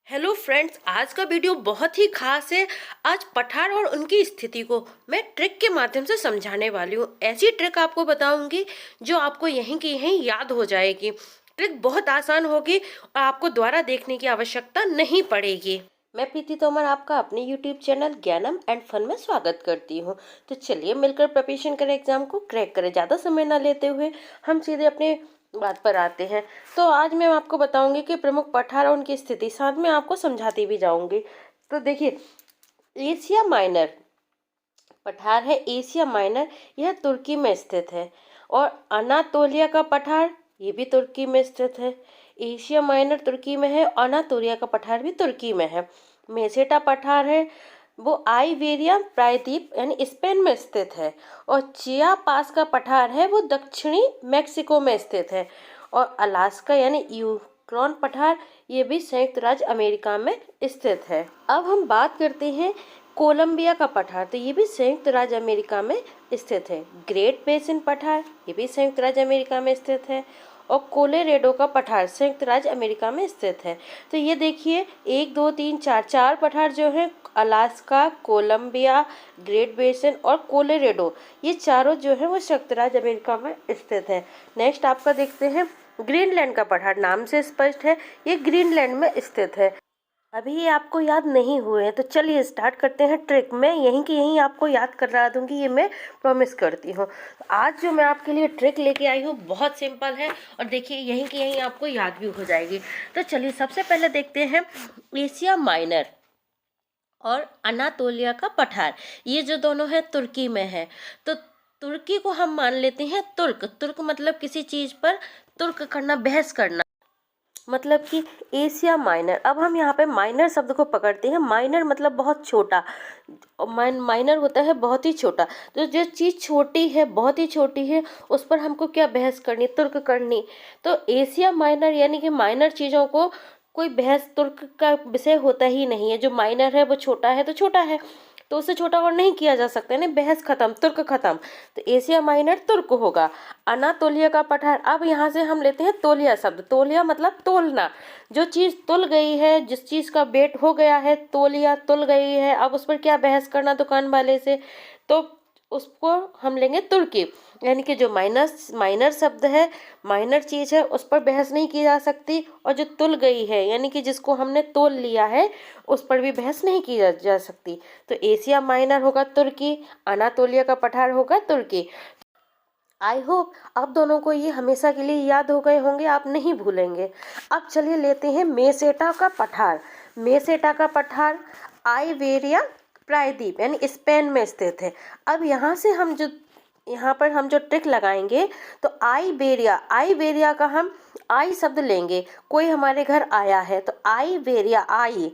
Hello friends, आज का video बहुत ही खास है। आज पठार और उनकी स्थिति को मैं ट्रिक के माध्यम से समझाने वाली हूँ। ऐसी ट्रिक आपको बताऊंगी जो आपको यहीं की यहीं याद हो जाएगी। ट्रिक बहुत आसान होगी और आपको दोबारा देखने की आवश्यकता नहीं पड़ेगी। मैं प्रीति तोमर आपका अपने यूट्यूब चैनल ज्ञानम एंड फन में स्वागत करती हूँ। तो चलिए मिलकर प्रिपरेशन करें, एग्जाम को क्रैक करें। ज़्यादा समय ना लेते हुए हम सीधे अपने बात पर आते हैं। तो आज मैं आपको बताऊंगी कि प्रमुख पठार और उनकी स्थिति, साथ में आपको समझाती भी जाऊंगी। तो देखिए, एशिया माइनर पठार है। एशिया माइनर यह तुर्की में स्थित है। और अनातोलिया का पठार ये भी तुर्की में स्थित है। एशिया माइनर तुर्की में है, अनातोलिया का पठार भी तुर्की में है। मेसेटा पठार है वो आइबेरिया प्रायद्वीप यानी स्पेन में स्थित है। और चियापास का पठार है वो दक्षिणी मेक्सिको में स्थित है। और अलास्का यानी यूक्रेन पठार ये भी संयुक्त राज्य अमेरिका में स्थित है। अब हम बात करते हैं कोलंबिया का पठार। तो ये भी संयुक्त राज्य अमेरिका में स्थित है। ग्रेट बेसिन पठार ये भी संयुक्त राज्य अमेरिका में स्थित है। और कोलोराडो का पठार संयुक्त राज्य अमेरिका में स्थित है। तो ये देखिए, 1 2 3 4 पठार जो हैं, अलास्का, कोलंबिया, ग्रेट बेसिन और कोलोराडो, ये चारों जो है वो संयुक्त राज्य अमेरिका में स्थित है। नेक्स्ट आपका देखते हैं ग्रीनलैंड का पठार। नाम से स्पष्ट है ये ग्रीनलैंड में स्थित है। अभी ये आपको याद नहीं हुए हैं तो चलिए स्टार्ट करते हैं ट्रिक। मैं यहीं की यहीं आपको याद करा दूंगी, ये मैं प्रॉमिस करती हूँ। आज जो मैं आपके लिए ट्रिक लेके आई हूँ बहुत सिंपल है और देखिए यहीं की यहीं आपको याद भी हो जाएगी। तो चलिए सबसे पहले देखते हैं एशिया माइनर और अनातोलिया का पठार। ये जो दोनों है तुर्की में है। तो तुर्की को हम मान लेते हैं तुर्क। तुर्क मतलब किसी चीज पर तुर्क करना, बहस करना, मतलब कि एशिया माइनर। अब हम यहाँ पे माइनर शब्द को पकड़ते हैं। माइनर मतलब बहुत छोटा। माइनर होता है बहुत ही छोटा। तो जो चीज़ छोटी है, बहुत ही छोटी है, उस पर हमको क्या बहस करनी, तुर्क करनी। तो एशिया माइनर यानी कि माइनर चीज़ों को कोई बहस, तुर्क का विषय होता ही नहीं है। जो माइनर है वो छोटा है तो छोटा है, तो उससे छोटा और नहीं किया जा सकता, यानी बहस खत्म, तुर्क खत्म। तो एशिया माइनर तुर्क होगा। अनातोलिया का पठार। अब यहाँ से हम लेते हैं तोलिया शब्द। तोलिया मतलब तोलना। जो चीज़ तुल गई है, जिस चीज़ का वेट हो गया है, तोलिया तुल गई है, अब उस पर क्या बहस करना दुकान वाले से, तो उसको हम लेंगे तुर्की। यानी कि जो माइनर शब्द है, माइनर चीज है, उस पर बहस नहीं की जा सकती। और जो तुल गई है यानी कि जिसको हमने तोल लिया है, उस पर भी बहस नहीं की जा सकती। तो एशिया माइनर होगा तुर्की, अनातोलिया का पठार होगा तुर्की। आई होप आप दोनों को ये हमेशा के लिए याद हो गए होंगे, आप नहीं भूलेंगे। अब चलिए लेते हैं मेसेटा का पठार। मेसेटा का पठार आइबेरिया प्रायद्वीप यानी स्पेन में स्थित है। अब यहाँ पर हम जो ट्रिक लगाएंगे, तो आइबेरिया, आइबेरिया का हम आई शब्द लेंगे। कोई हमारे घर आया है तो आइबेरिया, आई,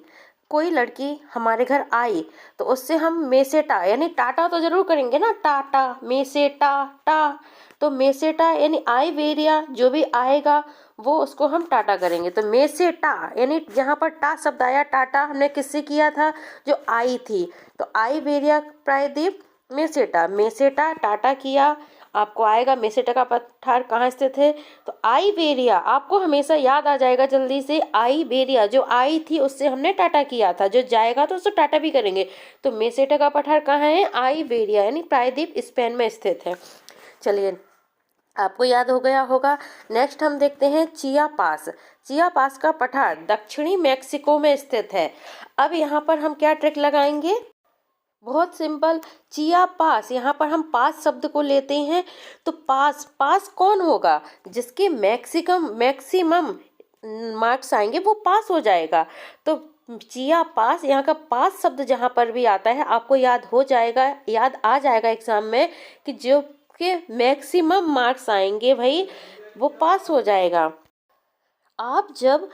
कोई लड़की हमारे घर आई, तो उससे हम मेसेटा यानी टाटा तो जरूर करेंगे ना, टाटा, मेसेटा, टा। तो मेसेटा यानी आइबेरिया, जो भी आएगा वो उसको हम टाटा करेंगे। तो मेसेटा यानी जहाँ पर टा शब्द आया, टाटा हमने किससे किया था, जो आई थी। तो आइबेरिया प्रायद्वीप, मेसेटा, मेसेटा टाटा किया, आपको आएगा मेसेटा का पठार कहाँ स्थित है, तो आइबेरिया। आपको हमेशा याद आ जाएगा जल्दी से, आइबेरिया, जो आई थी उससे हमने टाटा किया था, जो जाएगा तो उससे टाटा भी करेंगे। तो मेसेटा का पठार कहाँ है, आइबेरिया यानी प्रायद्वीप स्पेन में स्थित है। चलिए आपको याद हो गया होगा। नेक्स्ट हम देखते हैं चियापास। चियापास का पठार दक्षिणी मेक्सिको में स्थित है। अब यहाँ पर हम क्या ट्रिक लगाएंगे, बहुत सिंपल। चिया पास, यहाँ पर हम पास शब्द को लेते हैं। तो पास, पास कौन होगा, जिसके मैक्सिमम मार्क्स आएंगे वो पास हो जाएगा। तो चिया पास, यहाँ का पास शब्द जहाँ पर भी आता है आपको याद हो जाएगा, याद आ जाएगा एग्जाम में, कि जो के मैक्सिमम मार्क्स आएंगे भाई वो पास हो जाएगा। आप जब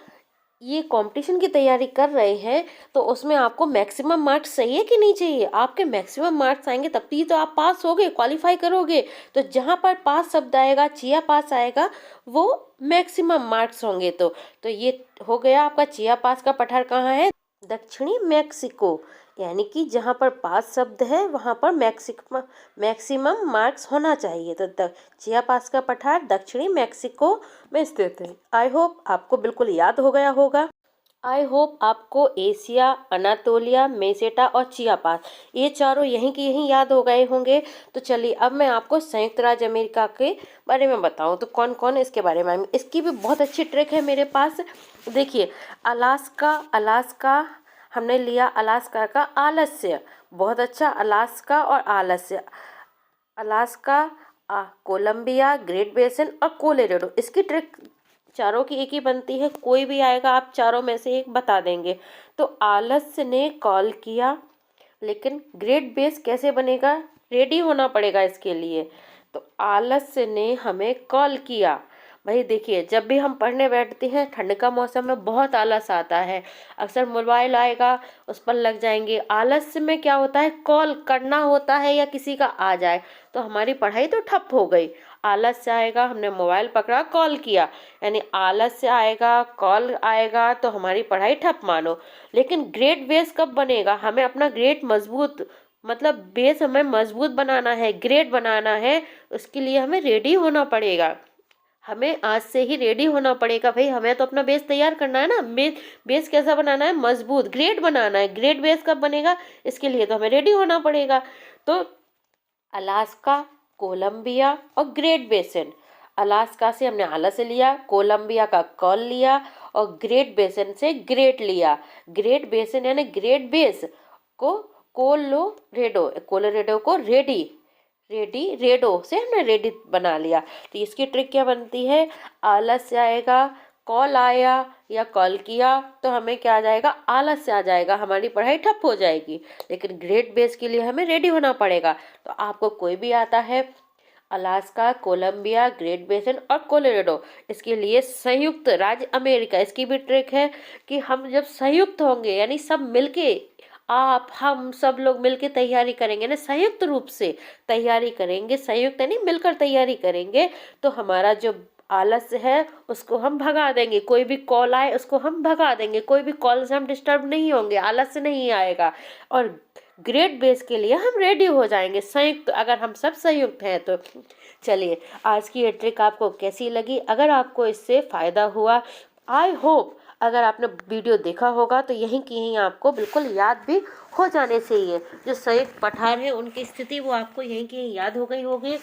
ये कंपटीशन की तैयारी कर रहे हैं तो उसमें आपको मैक्सिमम मार्क्स चाहिए कि नहीं चाहिए। आपके मैक्सिमम मार्क्स आएंगे तब ही तो आप पास होगे, क्वालिफाई करोगे। तो जहाँ पर पास शब्द आएगा, चिया पास आएगा, वो मैक्सिमम मार्क्स होंगे। तो ये हो गया आपका। चिया पास का पठार कहाँ है, दक्षिणी मेक्सिको, यानी कि जहाँ पर पास शब्द है वहाँ पर मैक्सिमम मार्क्स होना चाहिए। तो चियापास का पठार दक्षिणी मेक्सिको में स्थित है। आई होप आपको बिल्कुल याद हो गया होगा। आई होप आपको एशिया, अनातोलिया, मेसेटा और चियापास ये चारों यहीं की यहीं याद हो गए होंगे। तो चलिए अब मैं आपको संयुक्त राज्य अमेरिका के बारे में बताऊं तो कौन कौन इसके बारे में इसकी भी बहुत अच्छी ट्रिक है मेरे पास। देखिए, अलास्का, अलास्का हमने लिया, अलास्का का आलस्य, बहुत अच्छा, अलास्का और आलस्य, अलास्का, कोलंबिया, ग्रेट बेसिन और कोलोराडो। इसकी ट्रिक चारों की एक ही बनती है, कोई भी आएगा आप चारों में से एक बता देंगे। तो आलस्य ने कॉल किया, लेकिन ग्रेट बेस कैसे बनेगा, रेडी होना पड़ेगा इसके लिए। तो आलस्य ने हमें कॉल किया। भाई देखिए, जब भी हम पढ़ने बैठते हैं ठंड का मौसम में बहुत आलस आता है, अक्सर मोबाइल आएगा उस पर लग जाएंगे। आलस्य में क्या होता है, कॉल करना होता है या किसी का आ जाए तो हमारी पढ़ाई तो ठप हो गई। आलस से आएगा, हमने मोबाइल पकड़ा, कॉल किया, यानी आलस से आएगा, कॉल आएगा तो हमारी पढ़ाई ठप मानो। लेकिन ग्रेट बेस कब बनेगा, हमें अपना ग्रेट मजबूत, मतलब बेस हमें मजबूत बनाना है, ग्रेट बनाना है, उसके लिए हमें रेडी होना पड़ेगा। हमें आज से ही रेडी होना पड़ेगा भाई, हमें तो अपना बेस तैयार करना है ना। बेस कैसा बनाना है, मजबूत, ग्रेट बनाना है। ग्रेट बेस कब बनेगा, इसके लिए तो हमें रेडी होना पड़ेगा। तो अलास्का, कोलंबिया और ग्रेट बेसिन, अलास्का से हमने आला से लिया, कोलंबिया का कॉल लिया और ग्रेट बेसिन से ग्रेट लिया। ग्रेट बेसिन यानी ग्रेट बेस को कोलोरेडो, कोलोरेडो को रेडी, रेडी रेडो से हमने रेडी बना लिया। तो इसकी ट्रिक क्या बनती है, आलस से आएगा, कॉल आया या कॉल किया तो हमें क्या आ जाएगा, आलस से आ जाएगा, हमारी पढ़ाई ठप हो जाएगी। लेकिन ग्रेट बेस के लिए हमें रेडी होना पड़ेगा। तो आपको कोई भी आता है, अलास्का, कोलंबिया, ग्रेट बेसिन और कोलोराडो, इसके लिए संयुक्त राज्य अमेरिका, इसकी भी ट्रिक है कि हम जब संयुक्त होंगे यानी सब मिलके, आप हम सब लोग मिलके तैयारी करेंगे ना, संयुक्त रूप से तैयारी करेंगे, संयुक्त यानी मिलकर तैयारी करेंगे, तो हमारा जो आलस्य है उसको हम भगा देंगे। कोई भी कॉल आए उसको हम भगा देंगे, कोई भी कॉल से हम डिस्टर्ब नहीं होंगे, आलस्य नहीं आएगा। और ग्रेट बेस के लिए हम रेडी हो जाएंगे संयुक्त, अगर हम सब संयुक्त हैं तो। चलिए, आज की ये ट्रिक आपको कैसी लगी, अगर आपको इससे फ़ायदा हुआ, आई होप अगर आपने वीडियो देखा होगा तो यहीं की यहीं आपको बिल्कुल याद भी हो जाने चाहिए। जो संयुक्त पठार है उनकी स्थिति वो आपको यहीं की यहीं याद हो गई होगी।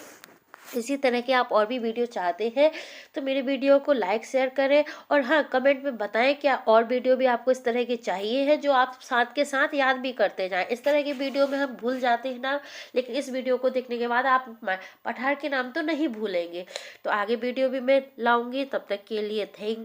इसी तरह के आप और भी वीडियो चाहते हैं तो मेरे वीडियो को लाइक शेयर करें, और हाँ, कमेंट में बताएं क्या और वीडियो भी आपको इस तरह की चाहिए है जो आप साथ के साथ याद भी करते जाएं। इस तरह की वीडियो में हम भूल जाते हैं ना, लेकिन इस वीडियो को देखने के बाद आप पठार के नाम तो नहीं भूलेंगे। तो आगे वीडियो भी मैं लाऊंगी, तब तक के लिए थैंक यू।